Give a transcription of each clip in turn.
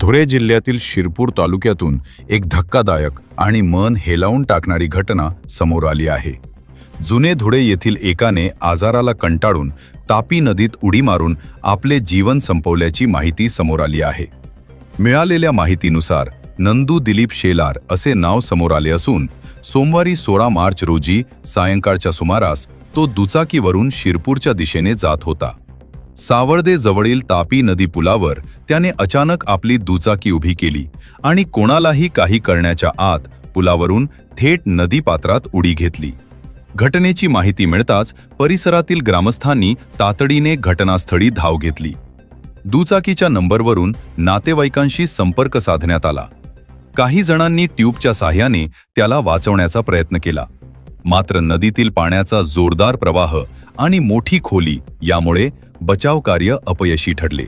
धुळे जिल्ह्यातील शिरपूर तालुक्यातून एक धक्कादायक आणि मन हेलावून टाकणारी घटना समोर आली आहे। जुने धुळे येथील एकाने आजाराला कंटाळून तापी नदीत उडी मारून आपले जीवन संपवल्याची माहिती समोर आली आहे। मिळालेल्या माहितीनुसार नंदू दिलीप शेलार असे नाव समोर आले असून सोमवारी 16 मार्च रोजी सायंकाळच्या सुमारास तो दुचाकीवरून शिरपूरच्या दिशेने जात होता। सावर्दे जवळील तापी नदी पुलावर त्याने अचानक आपली दुचाकी उभी केली आणि कोणालाही काही करण्याच्या आत पुलावरून थेट नदीपात्रात उडी घेतली। घटनेची माहिती मिळताच परिसरातील ग्रामस्थांनी तातडीने घटनास्थळी धाव घेतली। दुचाकीच्या नंबरवरून नातेवाईकांशी संपर्क साधण्यात आला। काही जणांनी ट्यूबच्या साहाय्याने त्याला वाचवण्याचा प्रयत्न केला, मात्र नदीतील पाण्याचा जोरदार प्रवाह आणि मोठी खोली यामुळे बचाव कार्य अपयशी ठरले।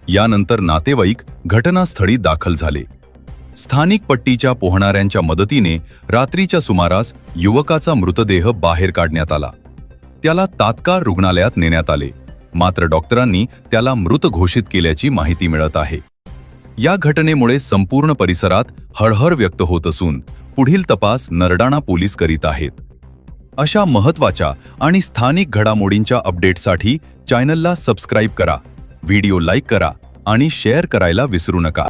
यानंतर नातेवाईक घटनास्थळी दाखल झाले। स्थानिक पट्टीच्या पोहणाऱ्यांच्या मदतीने रात्रीच्या सुमारास युवकाचा मृतदेह बाहेर काढण्यात आला। त्याला तात्काळ रुग्णालयात नेण्यात आले, मात्र डॉक्टरांनी त्याला मृत घोषित केल्याची माहिती मिळत आहे। या घटनेमुळे संपूर्ण परिसरात हळहळ व्यक्त होत असून पुढील तपास नरडाणा पोलीस करीत आहेत। अशा महत्त्वाच्या आणि स्थानिक घडामोडींच्या अपडेटसाठी चॅनलला सबस्क्राईब करा, व्हिडिओ लाईक करा आणि शेअर करायला विसरू नका।